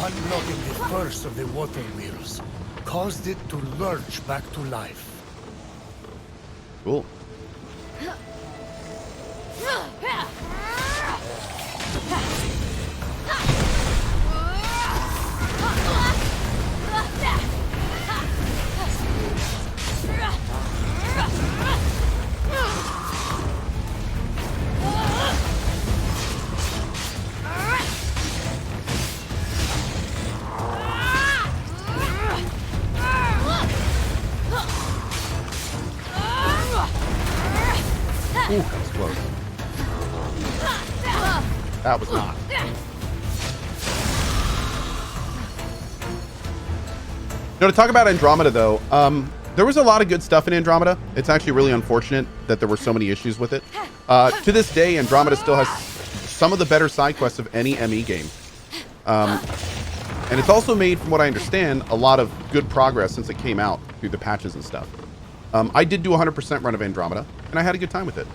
Unlocking the first of the water wheels caused it to lurch back to life. Cool. Ooh, that was close. That was not. To talk about Andromeda, though, there was a lot of good stuff in Andromeda. It's actually really unfortunate that there were so many issues with it. To this day, Andromeda still has some of the better side quests of any ME game. And it's also made, from what I understand, a lot of good progress since it came out through the patches and stuff. I did do a 100% run of Andromeda, and I had a good time with it.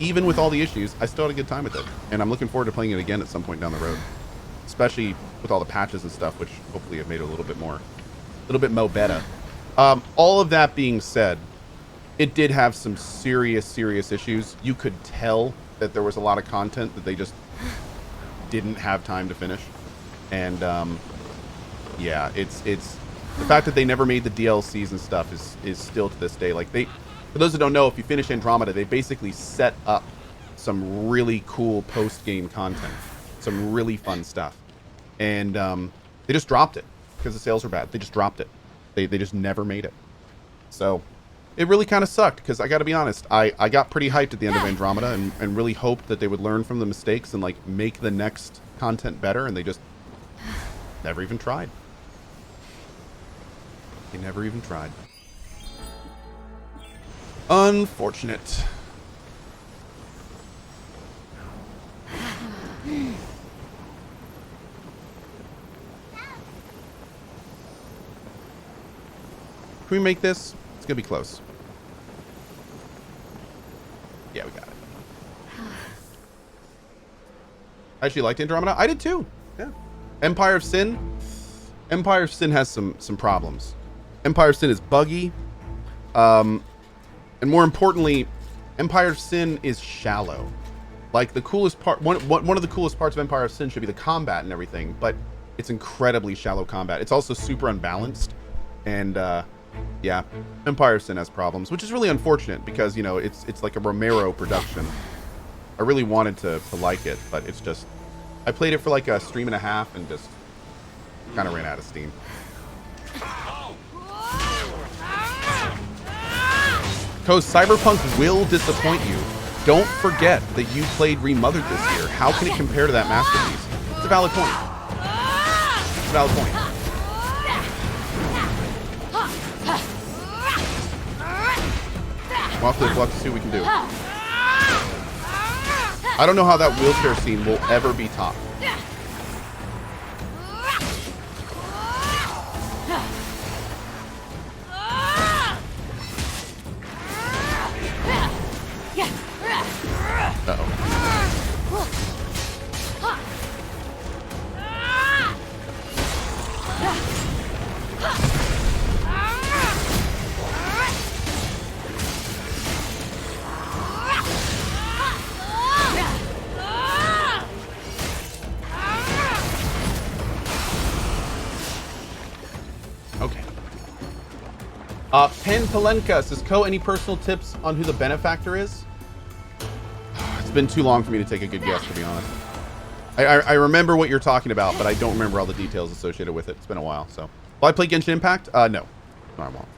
Even with all the issues, I still had a good time with it. And I'm looking forward to playing it again at some point down the road. Especially with all the patches and stuff, which hopefully have made it a little bit more better. All of that being said, it did have some serious issues. You could tell that there was a lot of content that they just didn't have time to finish. And yeah, it's the fact that they never made the DLCs and stuff is still to this day. Like, for those that don't know, if you finish Andromeda, they basically set up some really cool post-game content, some really fun stuff. And they just dropped it because the sales were bad. They just dropped it. They just never made it. So it really kind of sucked, because I got to be honest, I got pretty hyped at the end of Andromeda and really hoped that they would learn from the mistakes and like make the next content better, and they just never even tried. They never even tried. Unfortunate. Can we make this? It's gonna be close. Yeah, we got it. I actually liked Andromeda. I did too. Yeah. Empire of Sin. Empire of Sin has some problems. Empire of Sin is buggy. And more importantly, Empire of Sin is shallow. Like, the coolest part, one of the coolest parts of Empire of Sin should be the combat and everything, but it's incredibly shallow combat. It's also super unbalanced. And yeah, Empire of Sin has problems, which is really unfortunate because, you know, it's like a Romero production. I really wanted to like it, but it's just, I played it for like a stream and a half and just kind of ran out of steam. Cohh, Cyberpunk will disappoint you. Don't forget that you played Remothered this year. How can it compare to that masterpiece? It's a valid point. It's a valid point. We'll have to see what we can do. I don't know how that wheelchair scene will ever be topped. Pen Palenka says, Cohh, any personal tips on who the benefactor is? It's been too long for me to take a good guess, to be honest. I remember what you're talking about, but I don't remember all the details associated with it. It's been a while, so. Will I play Genshin Impact? No. No, I won't.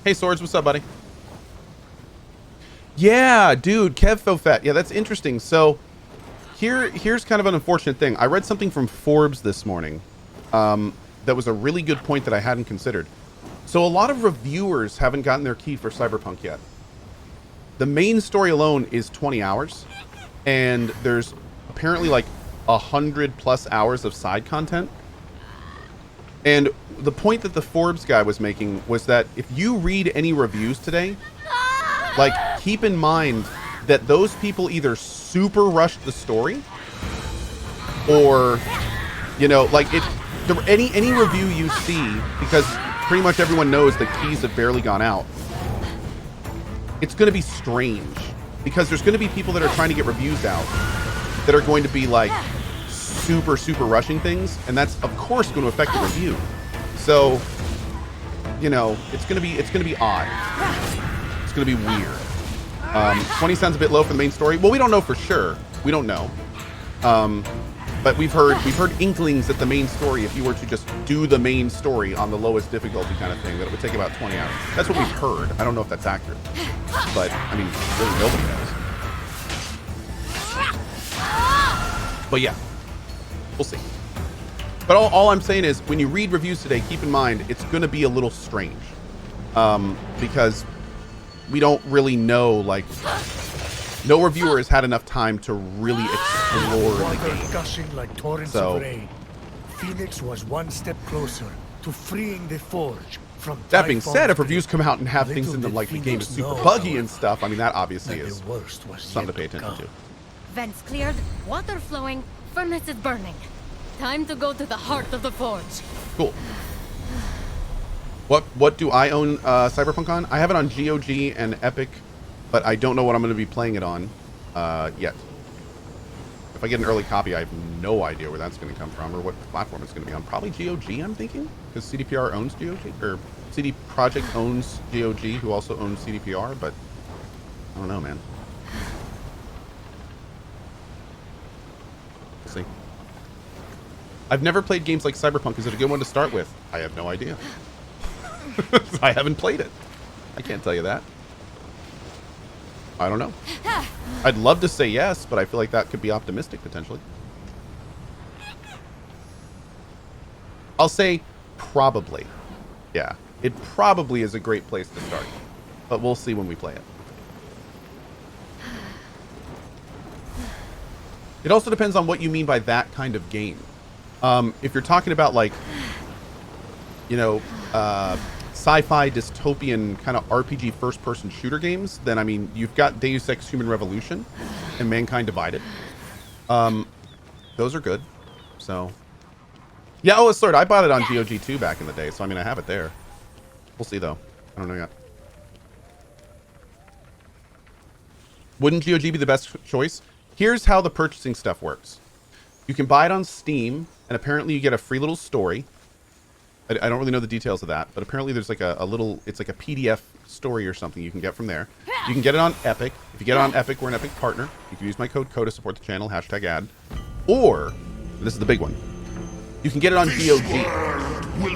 Hey, Swords, what's up, buddy? Yeah, dude, Kev fell fat. Yeah, that's interesting. So here's kind of an unfortunate thing. I read something from Forbes this morning that was a really good point that I hadn't considered. So a lot of reviewers haven't gotten their key for Cyberpunk yet. The main story alone is 20 hours, and there's apparently like 100+ hours of side content. And the point that the Forbes guy was making was that if you read any reviews today, like, keep in mind that those people either super rushed the story, or, you know, like, any review you see, because pretty much everyone knows the keys have barely gone out, it's going to be strange, because there's going to be people that are trying to get reviews out that are going to be like super rushing things, and that's of course going to affect the review. So, you know, it's going to be odd. It's going to be weird. 20 sounds a bit low for the main story. Well, we don't know for sure. We don't know. But we've heard inklings that the main story, if you were to just do the main story on the lowest difficulty kind of thing, that it would take about 20 hours. That's what we've heard. I don't know if that's accurate. But, I mean, really nobody knows. But yeah, we'll see. But all I'm saying is, when you read reviews today, keep in mind, it's going to be a little strange. Because we don't really know, like, no reviewer has had enough time to really explore the game. Gushing like torrents of rain. Phoenix was one step closer to freeing the Forge from. That being said, if reviews come out and have things in them like the game is super buggy and stuff, I mean, that obviously is something to pay attention to. Vents cleared, water flowing, furnace is burning. Time to go to the heart of the Forge. Cool. What do I own Cyberpunk on? I have it on GOG and Epic, but I don't know what I'm going to be playing it on yet. If I get an early copy, I have no idea where that's going to come from or what platform it's going to be on. Probably GOG, I'm thinking, because CDPR owns GOG, or CD Projekt owns GOG, who also owns CDPR, but I don't know, man. Let's see. I've never played games like Cyberpunk. Is it a good one to start with? I have no idea. I haven't played it. I can't tell you that. I don't know. I'd love to say yes, but I feel like that could be optimistic potentially. I'll say probably. Yeah, it probably is a great place to start, but we'll see when we play it. It also depends on what you mean by that kind of game. If you're talking about, like, you know, sci-fi dystopian kind of RPG first-person shooter games, then I mean, you've got Deus Ex Human Revolution and Mankind Divided. Those are good. So, yeah. Oh, Slurred, I bought it on GOG too back in the day, so I mean, I have it there. We'll see though. I don't know yet. Wouldn't GOG be the best choice? Here's how the purchasing stuff works. You can buy it on Steam, and apparently you get a free little story. I don't really know the details of that, but apparently there's like a little, it's like a PDF story or something you can get from there. You can get it on Epic. If you get it on Epic, we're an Epic partner. You can use my code Cohh to support the channel, #ad. Or, and this is the big one, you can get it on GOG.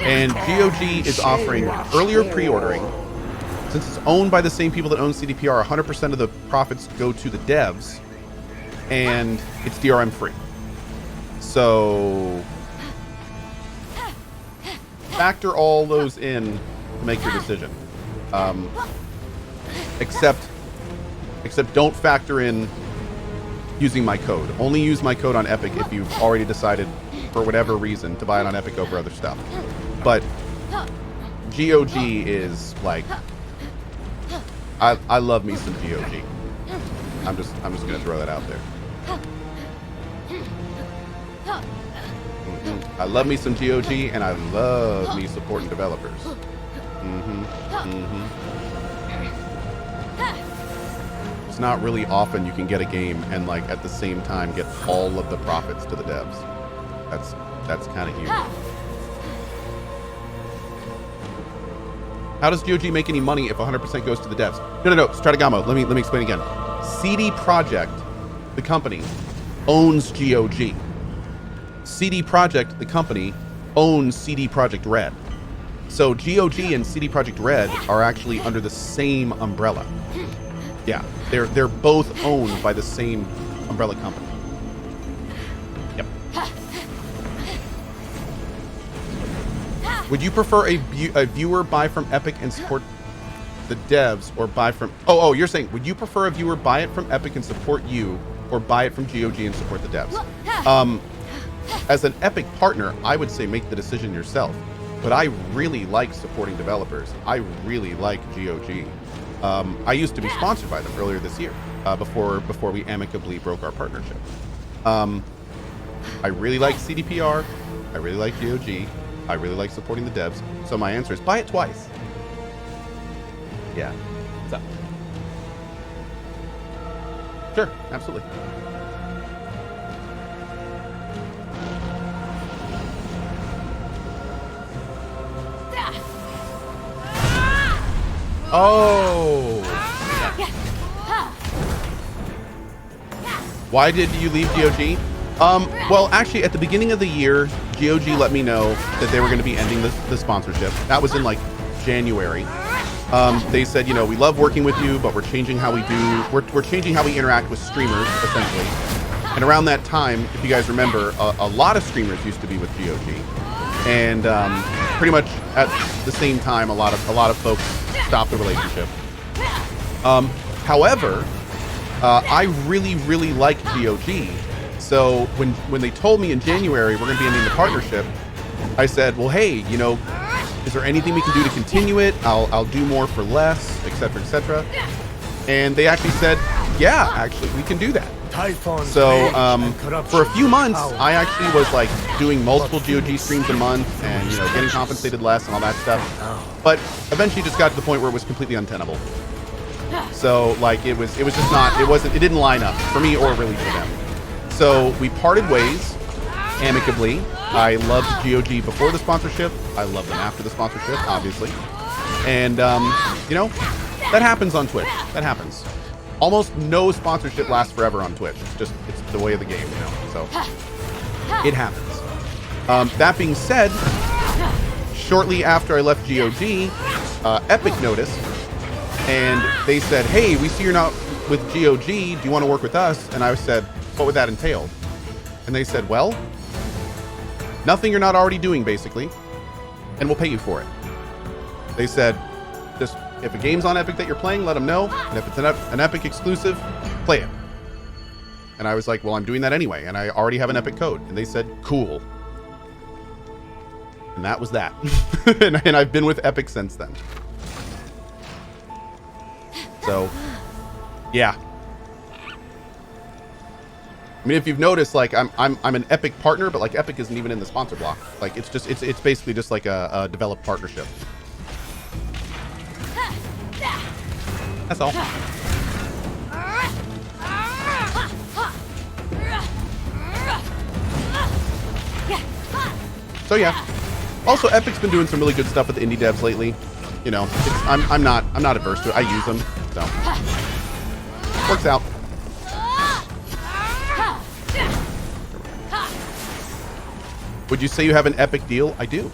And GOG is offering earlier pre-ordering. Since it's owned by the same people that own CDPR, 100% of the profits go to the devs, and it's DRM free. So factor all those in to make your decision. Except don't factor in using my code. Only use my code on Epic if you've already decided, for whatever reason, to buy it on Epic over other stuff. But GOG is like, I love me some GOG. I'm just gonna throw that out there. I love me some GOG, and I love me supporting developers. It's not really often you can get a game and, like, at the same time get all of the profits to the devs. That's kind of huge. How does GOG make any money if 100% goes to the devs? No, Stratagamo, let me explain again. CD Projekt, the company, owns GOG. CD Projekt, the company, owns CD Projekt Red. So GOG and CD Projekt Red are actually under the same umbrella. Yeah, they're both owned by the same umbrella company. Yep. Would you prefer a viewer buy from Epic and support the devs, or buy from... Oh, you're saying, would you prefer a viewer buy it from Epic and support you, or buy it from GOG and support the devs? As an Epic partner, I would say make the decision yourself. but I really like supporting developers. I really like GOG. I used to be sponsored by them earlier this year, before we amicably broke our partnership. I really like CDPR. I really like GOG. I really like supporting the devs. So my answer is buy it twice. Yeah. What's up? Sure, absolutely. Oh. Why did you leave GOG? Well, actually, at the beginning of the year, GOG let me know that they were going to be ending the sponsorship. That was in like January. They said, you know, we love working with you, but we're changing how we do. We're changing how we interact with streamers, essentially. And around that time, if you guys remember, a lot of streamers used to be with GOG, and pretty much at the same time, a lot of folks stopped the relationship. However, I really like GOG. So when they told me in January we're going to be ending the partnership, I said, well, hey, you know, is there anything we can do to continue it? I'll do more for less, etc., etc. And they actually said, yeah, actually, we can do that. So for a few months, I actually was like doing multiple GOG streams a month, and you know, getting compensated less and all that stuff. But eventually, just got to the point where it was completely untenable. So like it was just not, it didn't line up for me or really for them. So we parted ways amicably. I loved GOG before the sponsorship. I love them after the sponsorship, obviously. And you know, that happens on Twitch. That happens. Almost no sponsorship lasts forever on Twitch. It's the way of the game, you know. So it happens. That being said, shortly after I left GOG, Epic noticed, and they said, hey, we see you're not with GOG. Do you want to work with us? And I said, what would that entail? And they said, well, nothing you're not already doing, basically, and we'll pay you for it. They said, just if a game's on Epic that you're playing, let them know. And if it's an Epic exclusive, play it. And I was like, well, I'm doing that anyway, and I already have an Epic code. And they said, cool. And that was that. and I've been with Epic since then. So, yeah. I mean, if you've noticed, like I'm an Epic partner, but like Epic isn't even in the sponsor block. Like it's basically just like a developed partnership. That's all. So yeah. Also, Epic's been doing some really good stuff with the indie devs lately. You know, I'm not adverse to it. I use them, so works out. Would you say you have an Epic deal? I do.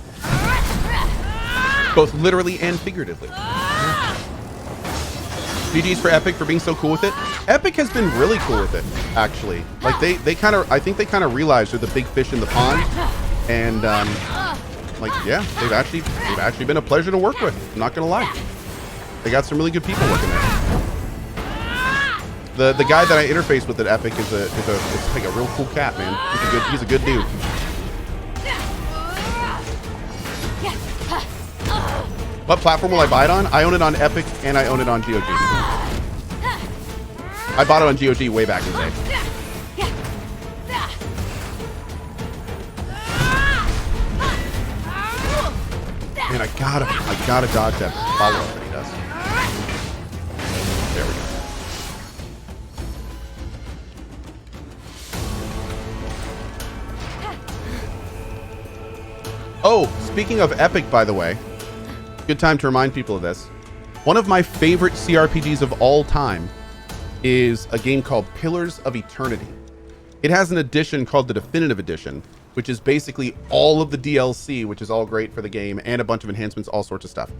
Both literally and figuratively. GG's for Epic for being so cool with it. Epic has been really cool with it, actually. Like I think they kind of realized they're the big fish in the pond, and like yeah, they've actually been a pleasure to work with. I'm not gonna lie. They got some really good people working there. The guy that I interface with at Epic is like a real cool cat, man. He's a good dude. What platform will I buy it on? I own it on Epic and I own it on GOG. I bought it on GOG way back in the day. Man, I gotta dodge that follow-up that he does. There we go. Oh, speaking of Epic, by the way, good time to remind people of this. One of my favorite CRPGs of all time is a game called Pillars of Eternity. It has an edition called the Definitive Edition, which is basically all of the DLC, which is all great for the game, and a bunch of enhancements, all sorts of stuff.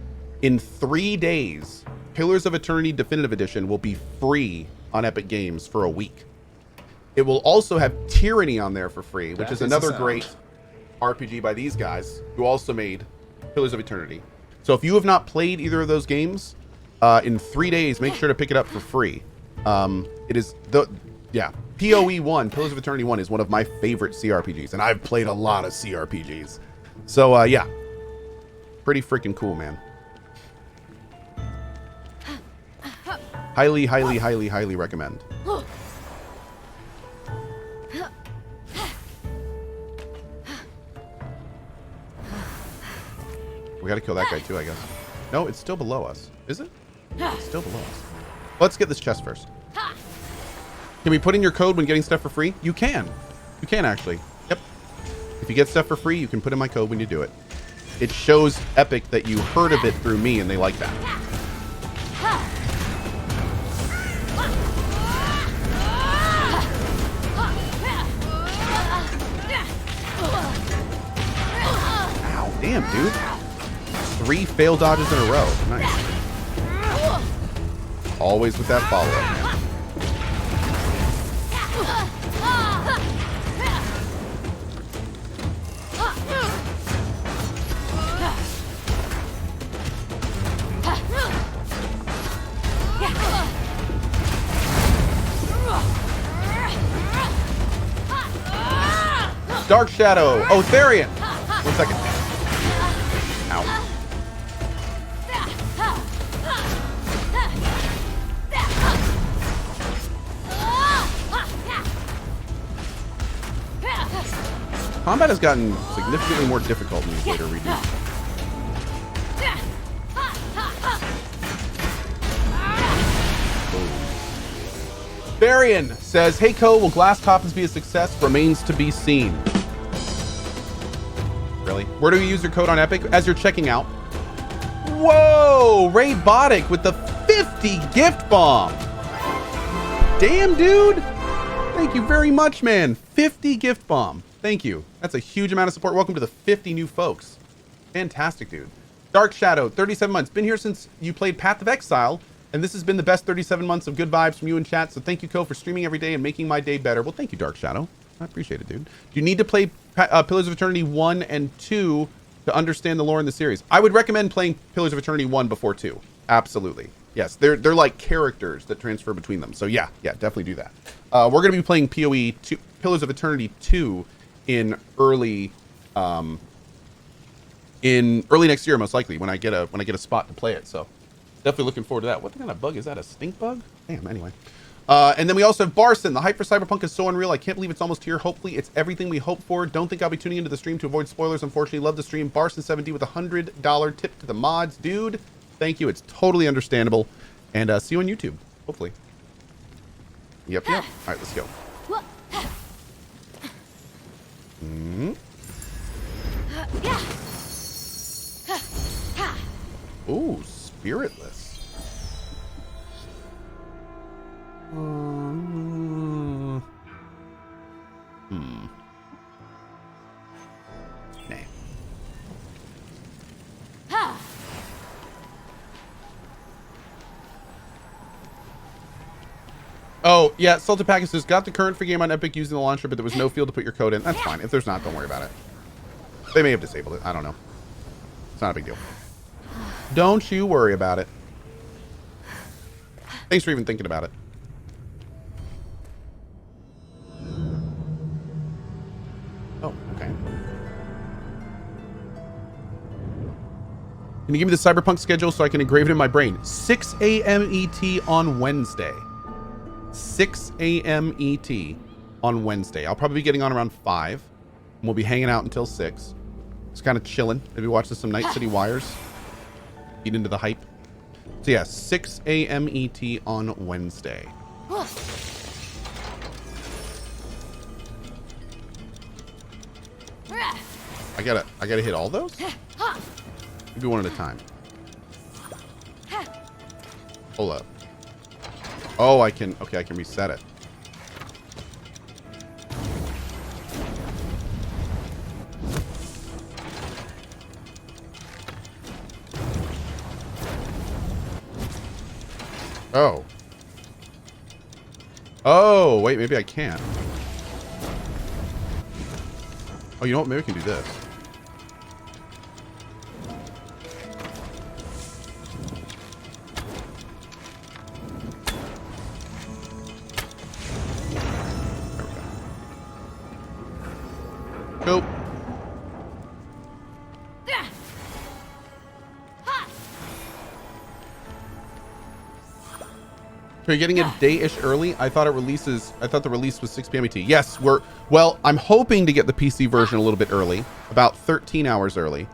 In 3 days, Pillars of Eternity Definitive Edition will be free on Epic Games for a week. It will also have Tyranny on there for free, which is another great RPG by these guys, who also made Pillars of Eternity. So if you have not played either of those games, in 3 days, make sure to pick it up for free. It is PoE 1, Pillars of Eternity 1 is one of my favorite CRPGs, and I've played a lot of CRPGs. So yeah, Pretty freaking cool, man. Highly, highly, highly, highly recommend. We gotta kill that guy too, I guess. No, it's still below us. Is it? It's still below us. Let's get this chest first. Can we put in your code when getting stuff for free? You can. You can actually. Yep. If you get stuff for free, you can put in my code when you do it. It shows Epic that you heard of it through me and they like that. Ow, damn, dude. 3 fail dodges in a row. Nice. Always with that follow-up. Dark Shadow. Oh, Therian. 1 second. Ow. Combat has gotten significantly more difficult in these later redos. Varian says, "Hey Cohh, will glass coffins be a success? Remains to be seen." Really? Where do you use your code on Epic? As you're checking out. Whoa! Ray Botic with the 50 gift bomb. Damn, dude. Thank you very much, man. 50 gift bomb. Thank you. That's a huge amount of support. Welcome to the 50 new folks. Fantastic, dude. Dark Shadow, 37 months. Been here since you played Path of Exile, and this has been the best 37 months of good vibes from you in chat. So thank you, Cohh, for streaming every day and making my day better. Well, thank you, Dark Shadow. I appreciate it, dude. Do you need to play Pillars of Eternity 1 and 2 to understand the lore in the series? I would recommend playing Pillars of Eternity 1 before 2. Absolutely. Yes, they're like characters that transfer between them. So yeah, definitely do that. We're going to be playing PoE 2, Pillars of Eternity 2 in early next year, most likely, when I get a spot to play it. So definitely looking forward to that. What kind of bug is that? A stink bug? Damn. Anyway. And then we also have Barson. The hype for Cyberpunk is so unreal. I can't believe it's almost here. Hopefully it's everything we hope for. Don't think I'll be tuning into the stream to avoid spoilers. Unfortunately, love the stream. Barson70 with a $100 tip to the mods. Dude, thank you. It's totally understandable. And see you on YouTube, hopefully. Yep. All right, let's go. Ooh, spiritless. Nah. Oh, yeah, Salted Package says, got the current free game on Epic using the launcher, but there was no field to put your code in. That's fine. If there's not, don't worry about it. They may have disabled it. I don't know. It's not a big deal. Don't you worry about it. Thanks for even thinking about it. Oh, okay. Can you give me the Cyberpunk schedule so I can engrave it in my brain? 6 a.m. ET on Wednesday. 6 a.m. ET on Wednesday. I'll probably be getting on around 5. And we'll be hanging out until 6. Just kind of chilling. Maybe watching some Night City Wires. Eat into the hype. So yeah, 6 a.m. ET on Wednesday. I gotta hit all those? Maybe one at a time. Hold up. Oh, I can reset it. Oh. Oh, wait, maybe I can't. Oh, you know what? Maybe we can do this. Go. So you're getting it a day-ish early. I thought the release was 6 p.m. ET. Yes, well, I'm hoping to get the PC version a little bit early, about 13 hours early.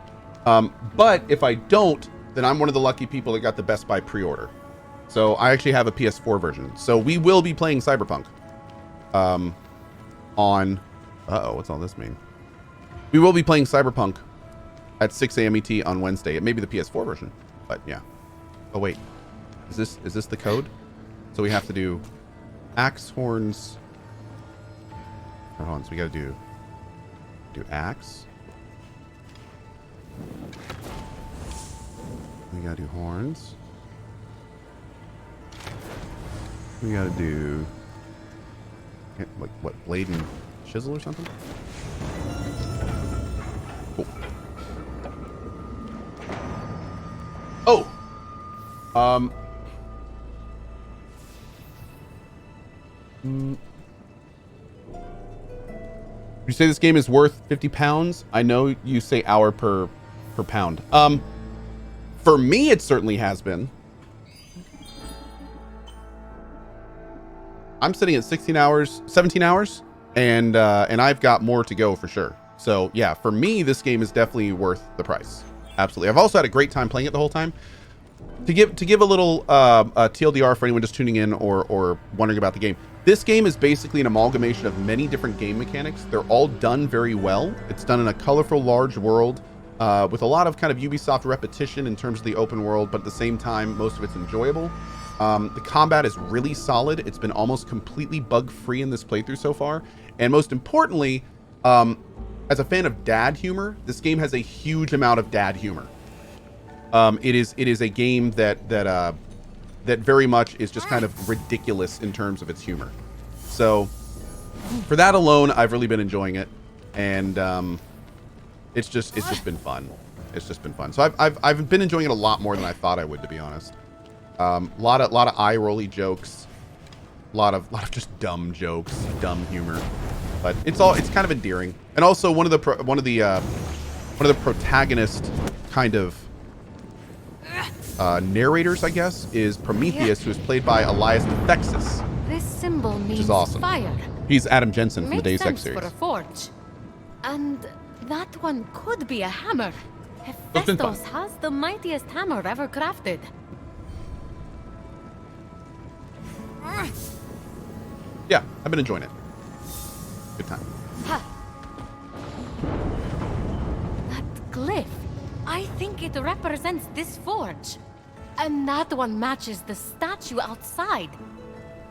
But if I don't, then I'm one of the lucky people that got the Best Buy pre-order. So I actually have a PS4 version. So we will be playing Cyberpunk. On, what's all this mean? We will be playing Cyberpunk at 6 a.m. ET on Wednesday. It may be the PS4 version, but yeah. Oh wait, is this the code? So we have to do axe horns. Hold on, so we got to do axe. We got to do horns. We got to do like what, blade and chisel or something? Cool. Oh. You say this game is worth 50 pounds? I know you say hour per pound. For me, it certainly has been. I'm sitting at 17 hours, and I've got more to go for sure. So yeah, for me, this game is definitely worth the price. Absolutely. I've also had a great time playing it the whole time. To give a little TLDR for anyone just tuning in or wondering about the game, this game is basically an amalgamation of many different game mechanics. They're all done very well. It's done in a colorful, large world with a lot of kind of Ubisoft repetition in terms of the open world, but at the same time, most of it's enjoyable. The combat is really solid. It's been almost completely bug-free in this playthrough so far. And most importantly, as a fan of dad humor, this game has a huge amount of dad humor. It is a game that very much is just kind of ridiculous in terms of its humor. So for that alone, I've really been enjoying it, and it's just been fun. It's just been fun. So I've been enjoying it a lot more than I thought I would, to be honest. Lot of eye rolly jokes, a lot of just dumb jokes, dumb humor, but it's kind of endearing. And also one of the protagonist kind of narrators, I guess, is Prometheus, who is played by Elias Hephaistos. This symbol means which is awesome. Fire. He's Adam Jensen from the Makes Deus Ex sense series. for a forge. And that one could be a hammer. It's been fun. Hephaistos has the mightiest hammer ever crafted. Yeah, I've been enjoying it. Good time. That glyph, I think it represents this forge. And that one matches the statue outside.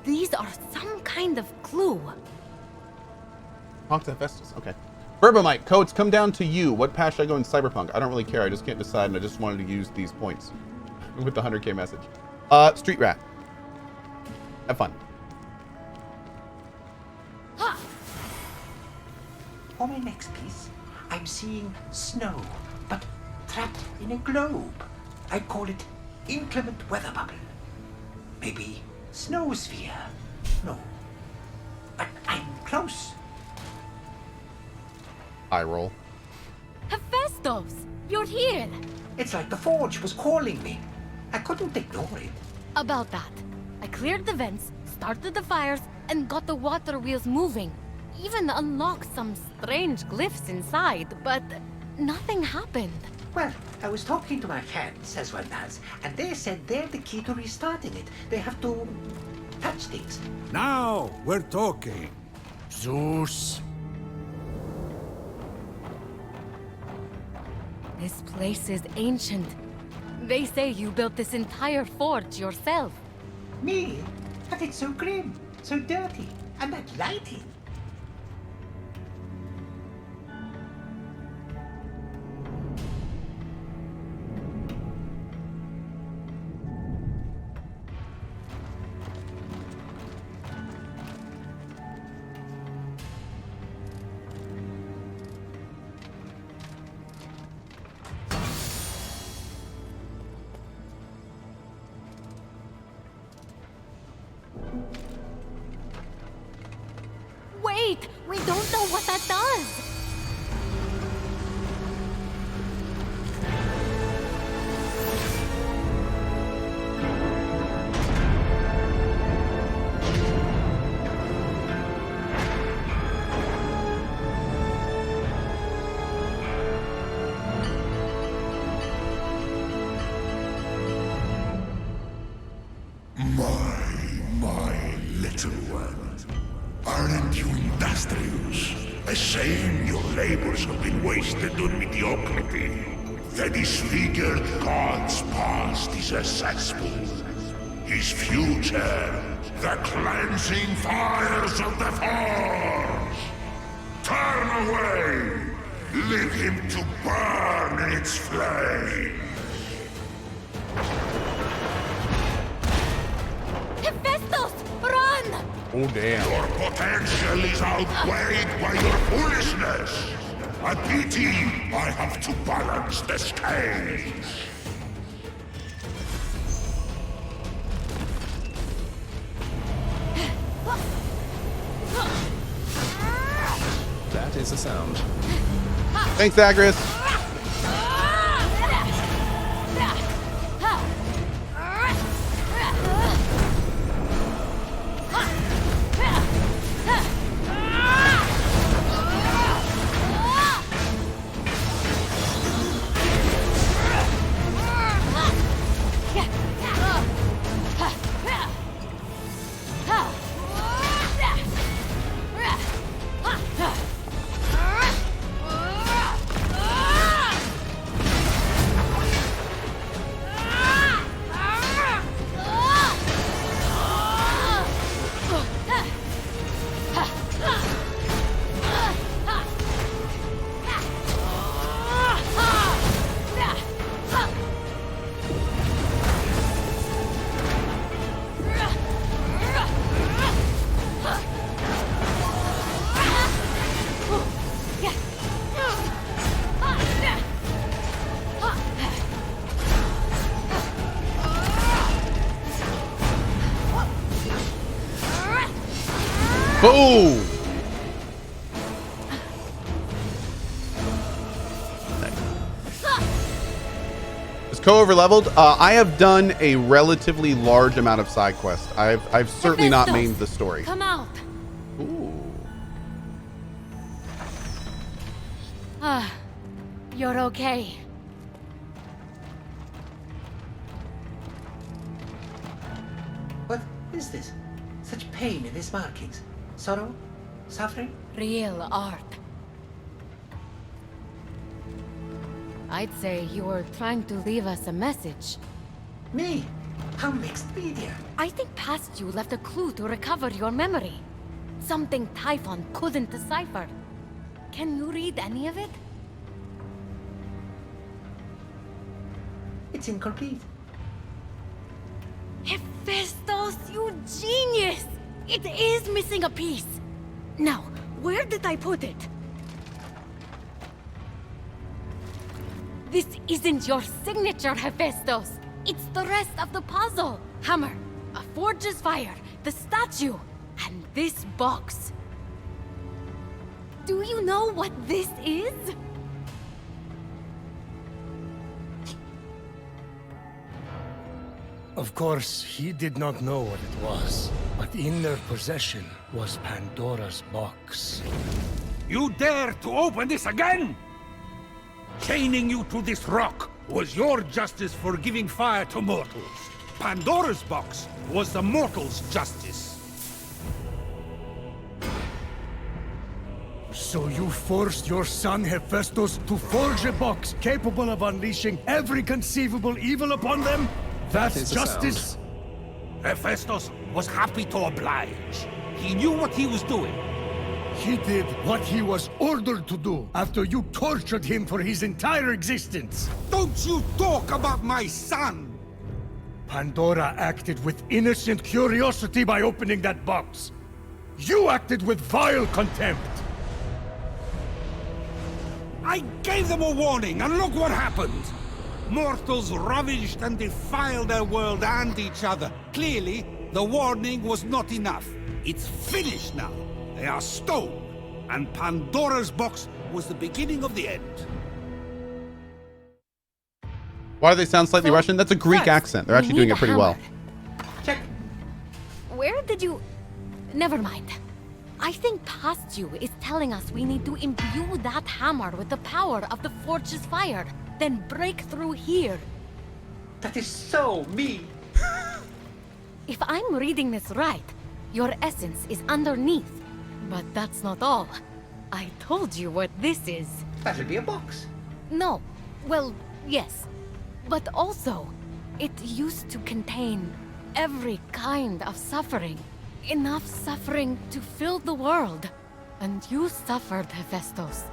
These are some kind of clue. Talk to Hephaistos. Okay. Burbamite, Codes, come down to you. What path should I go in Cyberpunk? I don't really care. I just can't decide, and I just wanted to use these points with the 100k message. Street Rat. Have fun. For my next piece, I'm seeing snow, but trapped in a globe. I call it inclement weather bubble. Maybe snow sphere. No. But I'm close. Eye roll. Hephaistos, you're here. It's like the forge was calling me. I couldn't ignore it. About that, I cleared the vents, started the fires, and got the water wheels moving. Even unlocked some strange glyphs inside, but nothing happened. Well, I was talking to my friends, as one does, and they said they're the key to restarting it. They have to touch things. Now we're talking. Zeus. This place is ancient. They say you built this entire forge yourself. Me? But it's so grim, so dirty, and that lighting. Wait! We don't know what that does! little one. Aren't you industrious? A shame your labors have been wasted on mediocrity. The disfigured god's past is a cesspool. His future, the cleansing fires of the Forge. Turn away! Leave him to burn in its flame! Hephaistos, run! Oh, damn. Your potential is outweighed by your foolishness. A pity I have to balance the scales. That is a sound. Thanks, Agris. Boom! Is Cohh over leveled? I have done a relatively large amount of side quests. I've certainly not mained the story. Come out. Ooh. You're okay. What is this? Such pain in these markings. Sorrow? Suffering? Real art. I'd say you were trying to leave us a message. Me? How mixed media? I think past you left a clue to recover your memory. Something Typhon couldn't decipher. Can you read any of it? It's incomplete. Hephaistos, you genius! It is missing a piece. Now, where did I put it? This isn't your signature, Hephaistos. It's the rest of the puzzle. Hammer, a forge's fire, the statue, and this box. Do you know what this is? Of course, he did not know what it was, but in their possession was Pandora's box. You dare to open this again? Chaining you to this rock was your justice for giving fire to mortals. Pandora's box was the mortals' justice. So you forced your son Hephaistos to forge a box capable of unleashing every conceivable evil upon them? That's justice? Hephaistos was happy to oblige. He knew what he was doing. He did what he was ordered to do after you tortured him for his entire existence. Don't you talk about my son! Pandora acted with innocent curiosity by opening that box. You acted with vile contempt. I gave them a warning, and look what happened! Mortals ravaged and defiled their world and each other. Clearly, the warning was not enough. It's finished now. They are stone, and Pandora's box was the beginning of the end. Why do they sound slightly Russian? That's a Greek accent. They're actually doing it pretty well. Check. Where did you... Never mind. I think past you is telling us we need to imbue that hammer with the power of the Forge's fire, then break through here. That is so me. If I'm reading this right, Your essence is underneath. But that's not all. I told you what this is. That'll be a box. No. Well, yes. But also, it used to contain every kind of suffering. Enough suffering to fill the world. And you suffered, Hephaistos.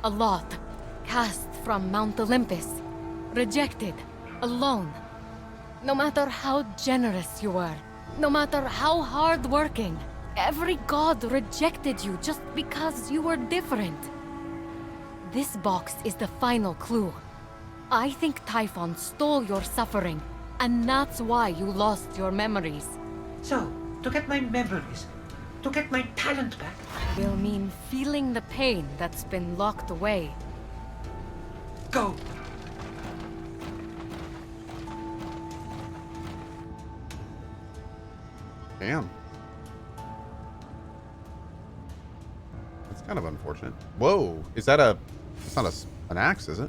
A lot. Cast from Mount Olympus. Rejected. Alone. No matter how generous you were. No matter how hard-working. Every god rejected you just because you were different. This box is the final clue. I think Typhon stole your suffering, and that's why you lost your memories. So, to get my memories, to get my talent back, Will mean feeling the pain that's been locked away. go. Damn. That's kind of unfortunate. Whoa, is that a... It's not an axe, is it?